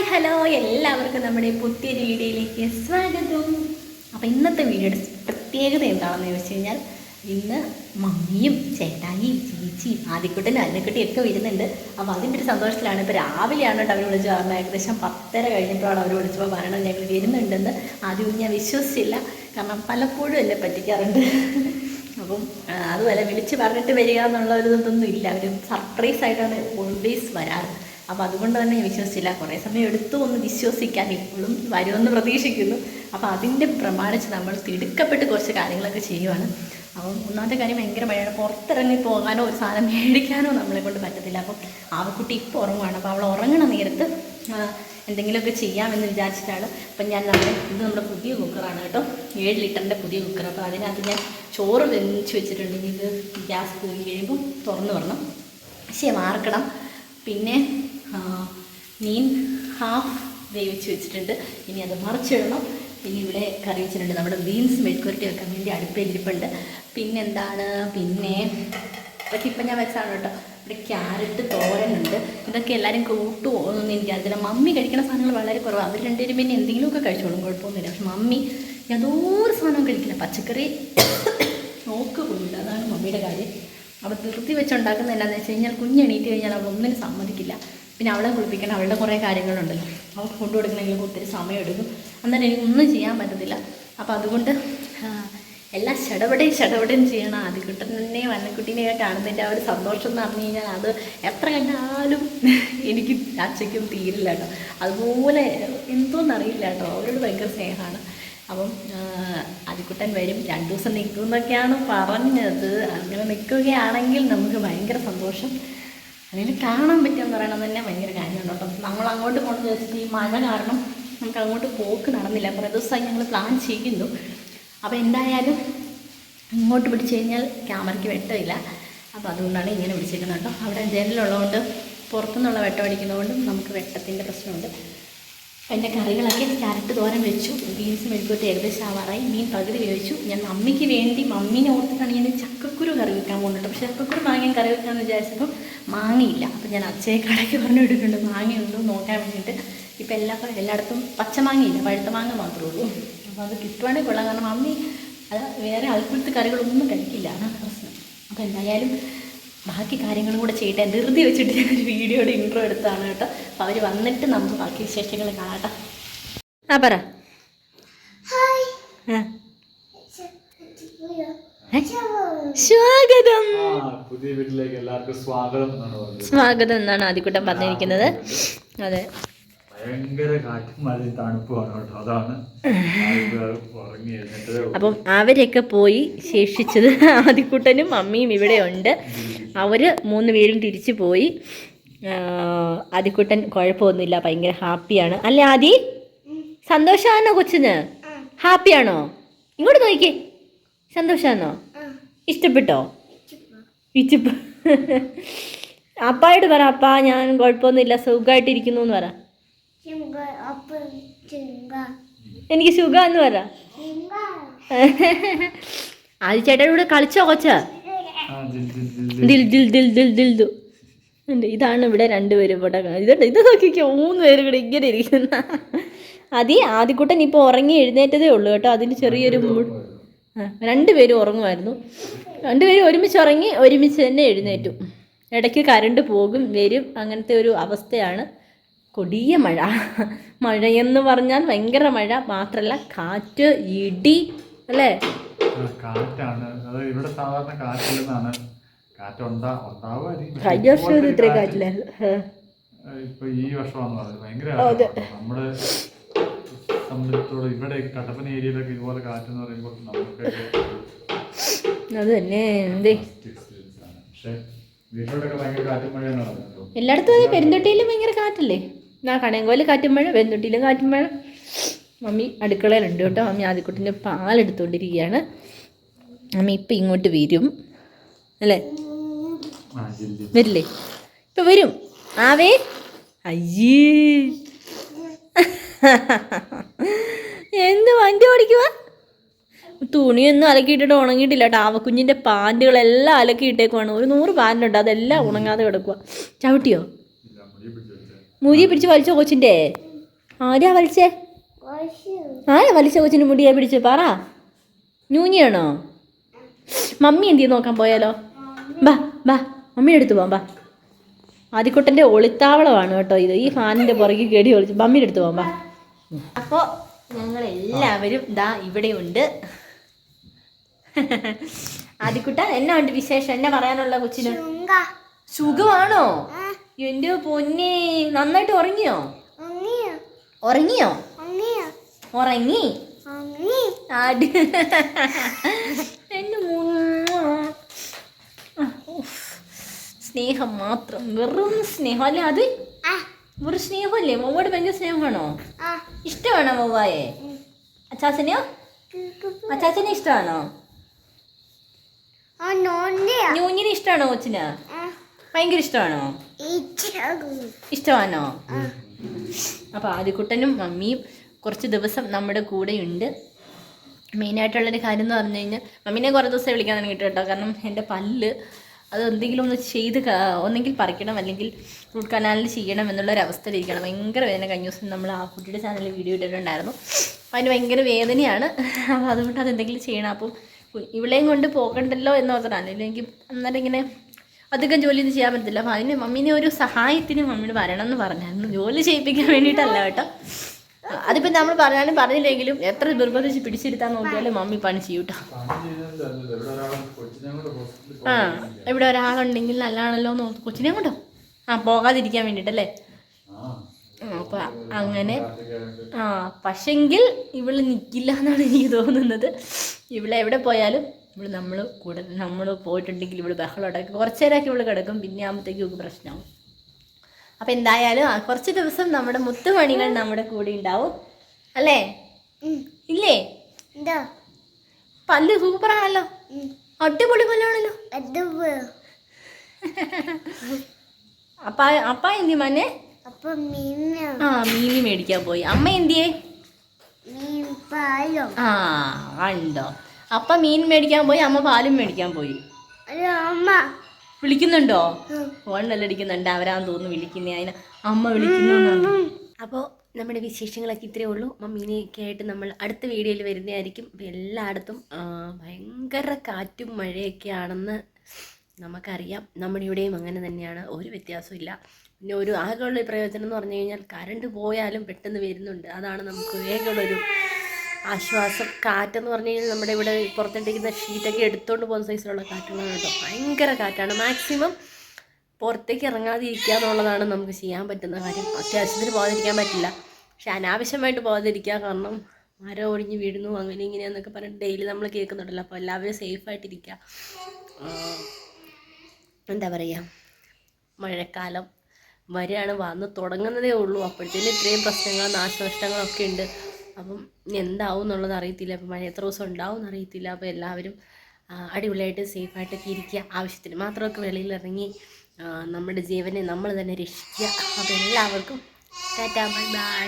Hi hello എല്ലാവർക്കും നമ്മുടെ പുതിയൊരു വീഡിയോയിലേക്ക് സ്വാഗതം. അപ്പോൾ ഇന്നത്തെ വീഡിയോയുടെ പ്രത്യേകത എന്താണെന്ന് ചോദിച്ചു കഴിഞ്ഞാൽ ഇന്ന് മമ്മിയും ചേട്ടായിയും ചേച്ചിയും ആദ്യക്കുട്ടനും അന്നക്കുട്ടിയും ഒക്കെ വരുന്നുണ്ട്. അപ്പോൾ അതിൻ്റെ ഒരു സന്തോഷത്തിലാണ്. ഇപ്പോൾ രാവിലെയാണ് കേട്ടോ അവർ വിളിച്ചു പറഞ്ഞത്. ഏകദേശം 10:30 കഴിഞ്ഞപ്പോഴാണ് അവർ വിളിച്ചപ്പോൾ പറയണത് ഞങ്ങൾ വരുന്നുണ്ടെന്ന്. ആദ്യമൊന്നും ഞാൻ വിശ്വസിച്ചില്ല, കാരണം പലപ്പോഴും എന്നെ പറ്റിക്കാറുണ്ട്. അപ്പം അതുപോലെ വിളിച്ച് പറഞ്ഞിട്ട് വരിക എന്നുള്ള ഒരു ഇതൊന്നും ഇല്ല. അവർ സർപ്രൈസായിട്ടാണ് ഓൾവേസ് വരാറ്. അപ്പോൾ അതുകൊണ്ട് തന്നെ ഞാൻ വിശ്വസിച്ചില്ല. കുറേ സമയം എടുത്തു ഒന്ന് വിശ്വസിക്കാൻ, ഇപ്പോഴും വരുമെന്ന് പ്രതീക്ഷിക്കുന്നു. അപ്പോൾ അതിൻ്റെ പ്രമാണിച്ച് നമ്മൾ തിടുക്കപ്പെട്ട് കുറച്ച് കാര്യങ്ങളൊക്കെ ചെയ്യുവാണ്. അപ്പം ഒന്നാമത്തെ കാര്യം ഭയങ്കര മഴയാണ്. പുറത്തിറങ്ങി പോകാനോ ഒരു സാധനം മേടിക്കാനോ നമ്മളെ കൊണ്ട് പറ്റത്തില്ല. അപ്പം ആവക്കുട്ടി ഇപ്പോൾ ഉറങ്ങുവാണ്. അപ്പോൾ അവൾ ഉറങ്ങണ നേരത്ത് എന്തെങ്കിലുമൊക്കെ ചെയ്യാമെന്ന് വിചാരിച്ചിട്ടാണ്. അപ്പം ഞാൻ നമ്മുടെ പുതിയ കുക്കറാണ് കേട്ടോ, 7 ലിറ്ററിൻ്റെ പുതിയ കുക്കർ. അപ്പോൾ അതിനകത്ത് ഞാൻ ചോറ് വെച്ച് വെച്ചിട്ടുണ്ട്. ഇനി ഇത് ഗ്യാസ് കയറി കഴിയുമ്പോൾ തുറന്ന് വരണം, പക്ഷേ വാർക്കണം. പിന്നെ മീൻ ഹാഫ് വേവിച്ച് വെച്ചിട്ടുണ്ട്. ഇനി അത് മറിച്ചിടണം. പിന്നെ ഇവിടെ കറി വെച്ചിട്ടുണ്ട്. നമ്മുടെ ബീൻസ് മെഴുക്കുവരട്ടി വെക്കാൻ വേണ്ടി അടുപ്പിലിരിപ്പുണ്ട്. പിന്നെന്താണ്, പിന്നെ ഇതൊക്കെ ഇപ്പം ഞാൻ വെച്ചാണ് കേട്ടോ. ഇവിടെ ക്യാരറ്റ് തോരനുണ്ട്. ഇതൊക്കെ എല്ലാവരും കൂട്ടുമോ എന്നൊന്നും എനിക്കറിയില്ല. മമ്മി കഴിക്കുന്ന സാധനങ്ങൾ വളരെ കുറവാണ്. അവർ രണ്ടുപേരും പിന്നെ എന്തെങ്കിലുമൊക്കെ കഴിച്ചോളും, കുഴപ്പമൊന്നുമില്ല. പക്ഷെ മമ്മി യാതൊരു സാധനവും കഴിക്കില്ല. പച്ചക്കറി നോക്ക് പോയില്ല. അതാണ് മമ്മിയുടെ കാര്യം. അവൾ ധൃതി വെച്ചുണ്ടാക്കുന്നത് എന്താണെന്ന് വെച്ച് കഴിഞ്ഞാൽ കുഞ്ഞെണീറ്റ് കഴിഞ്ഞാൽ അവളൊന്നിനും സമ്മതിക്കില്ല. പിന്നെ അവളെ കുളിപ്പിക്കണം, അവളുടെ കുറേ കാര്യങ്ങളുണ്ടല്ലോ, അവൾക്ക് കൊണ്ടു കൊടുക്കണമെങ്കിൽ ഒത്തിരി സമയം എടുക്കും. അന്നേരം എനിക്കൊന്നും ചെയ്യാൻ പറ്റത്തില്ല. അപ്പോൾ അതുകൊണ്ട് എല്ലാം ഷടപടയും ചെയ്യണം. ആദ്യക്കുട്ടനെ വന്നക്കുട്ടീനെയൊക്കെ കാണുന്നതിൻ്റെ ആ ഒരു സന്തോഷം എന്ന് പറഞ്ഞു കഴിഞ്ഞാൽ അത് എത്ര കണ്ടാലും എനിക്ക് അച്ഛയ്ക്കും തീരില്ല കേട്ടോ. അതുപോലെ എന്തോന്നറിയില്ല കേട്ടോ, അവരോട് ഭയങ്കര സ്നേഹമാണ്. അപ്പം ആദ്യക്കുട്ടൻ വരും, 2 ദിവസം നിൽക്കും എന്നൊക്കെയാണ് പറഞ്ഞത്. അങ്ങനെ നിൽക്കുകയാണെങ്കിൽ നമുക്ക് ഭയങ്കര സന്തോഷം. അതിന് കാണാൻ പറ്റുമെന്ന് പറയണത് തന്നെ ഭയങ്കര കാര്യമാണ് കേട്ടോ. നമ്മൾ അങ്ങോട്ട് കൊണ്ട് വെച്ചിട്ട് ഈ മഴ കാരണം നമുക്ക് അങ്ങോട്ട് പോക്ക് നടന്നില്ല. കുറേ ദിവസമായി ഞങ്ങൾ പ്ലാൻ ചെയ്യുന്നു. അപ്പോൾ എന്തായാലും ഇങ്ങോട്ട് പിടിച്ചു കഴിഞ്ഞാൽ ക്യാമറയ്ക്ക് വെട്ടമില്ല. അപ്പോൾ അതുകൊണ്ടാണ് ഇങ്ങനെ പിടിച്ചിരിക്കുന്നത് കേട്ടോ. അവിടെ ജനലുള്ളതുകൊണ്ട് പുറത്തുനിന്നുള്ള വെട്ടം അടിക്കുന്നതുകൊണ്ടും നമുക്ക് വെട്ടത്തിൻ്റെ പ്രശ്നമുണ്ട്. എൻ്റെ കറികളൊക്കെ ക്യാരറ്റ് തോരൻ വെച്ചു, ബീൻസ് മെഴുക്കുവരട്ടി ഏകദേശം ആവാറായി, മീൻ പകുതി വേവിച്ചു. ഞാൻ മമ്മിക്ക് വേണ്ടി മമ്മീനെ ഓർത്തിട്ടാണ് ഞാൻ ചക്കക്കുരു കറി വെക്കാൻ പോകുന്നുണ്ട്. പക്ഷേ ചക്കക്കുരു മാങ്ങയും കറി വെക്കാമെന്ന് വിചാരിച്ചപ്പോൾ മാങ്ങയില്ല. അപ്പോൾ ഞാൻ അച്ഛയെ കടയ്ക്ക് പറഞ്ഞു വിട്ടിട്ടുണ്ട് മാങ്ങയുണ്ടോ നോക്കാൻ വേണ്ടിയിട്ട്. ഇപ്പോൾ എല്ലായിടത്തും പച്ചമാങ്ങയില്ല, പഴുത്ത മാങ്ങ മാത്രമേ ഉള്ളൂ. അപ്പോൾ അത് കിട്ടുവാണെങ്കിൽ കൊള്ളാം, കാരണം മമ്മി അത് വേറെ അൽക്കുലത്തെ കറികളൊന്നും കഴിക്കില്ല, അതാണ് പ്രശ്നം. അപ്പോൾ എന്തായാലും ബാക്കി കാര്യങ്ങളും കൂടെ ചെയ്യട്ടെ. ധൃതി വെച്ചിട്ട് ഞാനൊരു വീഡിയോയുടെ ഇൻട്രോ എടുത്താണ് കേട്ടോ. അപ്പോൾ അവർ വന്നിട്ട് നമുക്ക് ബാക്കി വിശേഷങ്ങൾ കാണാട്ടോ. പറ. സ്വാഗതം, പുതിയ വീട്ടിലേക്ക് എല്ലാവർക്കും സ്വാഗതം എന്നാണ് ആദ്യക്കുട്ടൻ പറഞ്ഞിരിക്കുന്നത്. അതെ, ഭയങ്കര കാറ്റും മഴയും തണുപ്പുമാണ് കേട്ടോ. അതാണ് അപ്പം അവരൊക്കെ പോയി ശേഷിച്ചത് ആദ്യക്കുട്ടനും മമ്മിയും ഇവിടെ ഉണ്ട്. അവർ 3 പേരും തിരിച്ചു പോയി. ആദ്യക്കുട്ടൻ കുഴപ്പമൊന്നുമില്ല, ഭയങ്കര ഹാപ്പിയാണ്. അല്ലേ ആദി? സന്തോഷമാണോ കൊച്ചിന്? ഹാപ്പിയാണോ? ഇങ്ങോട്ട് നോക്കിക്കേ, സന്തോഷമാണോ? ഇഷ്ടപ്പെട്ടോ? ഇച്ചിപ്പ് അപ്പായോട് പറ, അപ്പാ ഞാൻ കുഴപ്പമൊന്നുമില്ല, സുഖമായിട്ടിരിക്കുന്നു എന്ന് പറ. എനിക്ക് സുഖം എന്ന് പറ. ആദ്യ ചേട്ടയുടെ കൂടെ കളിച്ചോ കൊച്ച? ദിൽ ദിൽ ദിൽ ദിൽ ദിൽ ദു. ഇതാണ് ഇവിടെ 2 പേരും ഇവിടെ. ഇത് നോക്കിക്കോ, 3 പേരും കൂടെ ഇങ്ങനെ ഇരിക്കുന്ന. ആദ്യക്കുട്ടൻ ഇപ്പോൾ ഉറങ്ങി എഴുന്നേറ്റതേ ഉള്ളൂ കേട്ടോ. അതിന് ചെറിയൊരു 2 പേരും ഉറങ്ങുമായിരുന്നു. 2 പേരും ഒരുമിച്ച് ഉറങ്ങി ഒരുമിച്ച് തന്നെ എഴുന്നേറ്റു. ഇടയ്ക്ക് കറണ്ട് പോകും വരും, അങ്ങനത്തെ ഒരു അവസ്ഥയാണ്. കൊടിയ മഴയെന്ന് പറഞ്ഞാൽ ഭയങ്കര മഴ മാത്രമല്ല, കാറ്റ്, ഇടി, അല്ലേ? കാറ്റാണ്. അത് ഇവിടെ സാധാരണ കാറ്റില്ലെന്നാണ്. കഴിഞ്ഞ വർഷം ഇത്രയും കാറ്റില്ലായിരുന്നു. ഇപ്പൊ ഈ വർഷമാണെന്ന് പറഞ്ഞത് ഭയങ്കര. നമ്മുടെ സംബന്ധിച്ചോളം ഇവിടെ കട്ടപ്പന ഏരിയയിലൊക്കെ ഇതുപോലെ കാറ്റെന്ന് പറയുമ്പോൾ നമുക്ക് അത് തന്നെ എന്തേ. പക്ഷെ വീട്ടിലോട്ടൊക്കെ ഭയങ്കര കാറ്റും മഴയാണ് പറഞ്ഞത്. എല്ലായിടത്തും അതെ, പെരുന്തൊട്ടിയിലും ഭയങ്കര കാറ്റല്ലേ. കണയങ്കോല് കാറ്റും മഴ, പെരുന്തൊട്ടിയിലും കാറ്റും മഴ. മമ്മി അടുക്കളയിലുണ്ട് കേട്ടോ. മമ്മി ആദ്യക്കുട്ടിൻ്റെ പാലെടുത്തുകൊണ്ടിരിക്കുകയാണ്. മമ്മി ഇപ്പം ഇങ്ങോട്ട് വരും അല്ലേ? വരില്ലേ? ഇപ്പം വരും. ആവേ അയ്യേ എന്ത് വണ്ടി ഓടിക്കുക. തുണിയൊന്നും അലക്കിയിട്ടിട്ട് ഉണങ്ങിയിട്ടില്ല കേട്ടോ. ആവക്കുഞ്ഞിൻ്റെ പാൻറ്റുകളെല്ലാം അലക്കിയിട്ടേക്കുവാണ്. ഒരു 100 പാൻറ്റുണ്ട്, അതെല്ലാം ഉണങ്ങാതെ കിടക്കുക. ചവിട്ടിയോ? മുരി പിടിച്ച് വലിച്ചോ കൊച്ചിൻ്റെ? ആരാ വലിച്ചേ? ആരാ വലിച്ച കൊച്ചിന് മുടിയെ പിടിച്ച് പറ. ഞൂഞ്ഞിയാണോ? മമ്മി എന്ത് ചെയ്ത് നോക്കാൻ പോയാലോ? ബാ ബാ മമ്മിയുടെ അടുത്ത് പോകാം. ബാ, ആദിക്കുട്ടൻ്റെ ഒളിത്താവളമാണ് കേട്ടോ ഇത്. ഈ ഫാനിൻ്റെ പുറകെ കേടി ഒളിച്ച് മമ്മിയുടെ അടുത്ത് പോകാം. ബാ. അപ്പോൾ ഞങ്ങളെല്ലാവരും ദാ ഇവിടെയുണ്ട്. ആദിക്കുട്ട, എന്നാ ഉണ്ട് വിശേഷം? എന്നെ പറയാനുള്ള കൊച്ചിന്? സുഖമാണോ? എൻ്റെ പൊന്നെ, നന്നായിട്ട് ഉറങ്ങിയോ? ഉറങ്ങി എന്നെ സ്നേഹം മാത്രം, വെറും സ്നേഹം അല്ലേ അത്? വെറും സ്നേഹമല്ലേ? വവ്വോട് ഭയങ്കര സ്നേഹമാണോ? ഇഷ്ടമാണോ വവ്വായെ? അച്ചാച്ചനെയോ? അച്ചാച്ചനെ ഇഷ്ടമാണോ? ഞൂഞ്ഞിനെ ഇഷ്ടമാണോ കൊച്ചിന്? ഭയങ്കര ഇഷ്ടമാണോ? ഇഷ്ടമാണോ? അപ്പോൾ ആദിക്കുട്ടനും മമ്മിയും കുറച്ച് ദിവസം നമ്മുടെ കൂടെയുണ്ട്. മെയിനായിട്ടുള്ളൊരു കാര്യം എന്ന് പറഞ്ഞു കഴിഞ്ഞാൽ മമ്മീനെ കുറേ ദിവസം വിളിക്കാൻ തുടങ്ങിയിട്ട് കേട്ടോ. കാരണം എൻ്റെ പല്ല് അത് എന്തെങ്കിലും ഒന്ന് ചെയ്ത് ഒന്നെങ്കിൽ പറിക്കണം അല്ലെങ്കിൽ റൂട്ട് കനാലിൽ ചെയ്യണം എന്നുള്ളൊരവസ്ഥയിലിരിക്കണം. ഭയങ്കര വേദന. കഴിഞ്ഞ ദിവസം നമ്മൾ ആ കുട്ടിയുടെ ചാനലിൽ വീഡിയോ ഇട്ടിട്ടുണ്ടായിരുന്നു. അപ്പോൾ അതിന് ഭയങ്കര വേദനയാണ്. അപ്പോൾ അതുകൊണ്ട് അതെന്തെങ്കിലും ചെയ്യണം. അപ്പം ഇവിളെയും കൊണ്ട് പോകണ്ടല്ലോ എന്ന് ഓർത്തിട്ടാണ്. ഇല്ലെങ്കിൽ അന്നേരം ഇങ്ങനെ അധികം ജോലിയൊന്നും ചെയ്യാൻ പറ്റത്തില്ല. അപ്പോൾ അതിന് മമ്മീനെ ഒരു സഹായത്തിന് മമ്മീന് വരണം എന്ന് പറഞ്ഞായിരുന്നു. ജോലി ചെയ്യിപ്പിക്കാൻ വേണ്ടിയിട്ടല്ല കേട്ടോ. അതിപ്പോൾ നമ്മൾ പറഞ്ഞാലും പറഞ്ഞില്ലെങ്കിലും എത്ര നിർബന്ധിച്ച് പിടിച്ചിരുത്താൻ നോക്കിയാലും മമ്മി പണി ചെയ്യും കേട്ടോ. ആ, ഇവിടെ ഒരാളുണ്ടെങ്കിൽ നല്ലതാണല്ലോ എന്ന് ഓർത്ത് കൊച്ചിനെ കൊണ്ടോ പോകാതിരിക്കാൻ വേണ്ടിയിട്ടല്ലേ. അപ്പം അങ്ങനെ പക്ഷെങ്കിൽ ഇവള് നിൽക്കില്ല എന്നാണ് എനിക്ക് തോന്നുന്നത്. ഇവളെ എവിടെ പോയാലും ഇവിടെ നമ്മൾ പോയിട്ടുണ്ടെങ്കിൽ ഇവിടെ ബഹളം ഉണ്ടാക്കി കുറച്ച് നേരമൊക്കെ ഇവിടെ കിടക്കും. പിന്നെ ആകുമ്പോഴത്തേക്കും ഒക്കെ പ്രശ്നമാവും. അപ്പം എന്തായാലും കുറച്ച് ദിവസം നമ്മുടെ മുത്തുമണികൾ നമ്മുടെ കൂടെ ഉണ്ടാവും അല്ലേ? ഇല്ലേ? പല്ല് സൂപ്പറാണല്ലോ, അടിപൊളി പല്ലാണല്ലോ. അപ്പ എന്തി മനെ? മീൻ മേടിക്കാൻ പോയി. അമ്മ എന്തിയേ? ഉണ്ടോ? അപ്പ മീൻ മേടിക്കാൻ പോയി, അമ്മ പാലും മേടിക്കാൻ പോയി. വിളിക്കുന്നുണ്ടോ? ഫോൺ അടിക്കുന്നുണ്ട്. അവരാന്ന് തോന്നുന്നു വിളിക്കുന്നേ. അതിന് അമ്മ വിളിക്കുന്നു. അപ്പോൾ നമ്മുടെ വിശേഷങ്ങളൊക്കെ ഇത്രയേ ഉള്ളൂ. മമ്മീനെയൊക്കെ ആയിട്ട് നമ്മൾ അടുത്ത വീഡിയോയിൽ വരുന്നതായിരിക്കും. എല്ലായിടത്തും ഭയങ്കര കാറ്റും മഴയൊക്കെ ആണെന്ന് നമുക്കറിയാം. നമ്മുടെ ഇവിടെയും അങ്ങനെ തന്നെയാണ്, ഒരു വ്യത്യാസവും ഇല്ല. പിന്നെ ഒരു ആകെയുള്ള പ്രയോജനം എന്ന് പറഞ്ഞു കഴിഞ്ഞാൽ കറണ്ട് പോയാലും പെട്ടെന്ന് വരുന്നുണ്ട്. അതാണ് നമുക്ക് വേഗമുള്ളൊരു ആശ്വാസം. കാറ്റെന്ന് പറഞ്ഞു കഴിഞ്ഞാൽ നമ്മുടെ ഇവിടെ പുറത്തിട്ടിരിക്കുന്ന ഷീറ്റൊക്കെ എടുത്തുകൊണ്ട് പോകുന്ന സൈസിലുള്ള കാറ്റുകളാണ് കേട്ടോ. ഭയങ്കര കാറ്റാണ്. മാക്സിമം പുറത്തേക്ക് ഇറങ്ങാതിരിക്കുക എന്നുള്ളതാണ് നമുക്ക് ചെയ്യാൻ പറ്റുന്ന കാര്യം. അത്യാവശ്യത്തിന് പോകാതിരിക്കാൻ പറ്റില്ല, പക്ഷെ അനാവശ്യമായിട്ട് പോകാതിരിക്കുക. കാരണം മരം ഒടിഞ്ഞ് വീഴുന്നു അങ്ങനെ ഇങ്ങനെയാന്നൊക്കെ പറഞ്ഞിട്ട് ഡെയിലി നമ്മൾ കേൾക്കുന്നുണ്ടല്ലോ. അപ്പോൾ എല്ലാവരും സേഫായിട്ടിരിക്കുക. എന്താ പറയുക, മഴക്കാലം വരെയാണ്, വന്ന് തുടങ്ങുന്നതേ ഉള്ളൂ. അപ്പോഴത്തേനും ഇത്രയും പ്രശ്നങ്ങളും നാശനഷ്ടങ്ങളൊക്കെ ഉണ്ട്. അപ്പം ഇനി എന്താവും എന്നുള്ളത് അറിയത്തില്ല. അപ്പം മഴ എത്ര ദിവസം ഉണ്ടാവും എന്നറിയത്തില്ല. അപ്പോൾ എല്ലാവരും അടിപൊളിയായിട്ട് സേഫായിട്ടൊക്കെ ഇരിക്കുക. ആവശ്യത്തിന് മാത്രമൊക്കെ വെളിയിലിറങ്ങി നമ്മുടെ ജീവനെ നമ്മൾ തന്നെ രക്ഷിക്കുക. അപ്പോൾ എല്ലാവർക്കും ടാറ്റാ, ബൈ ബൈ.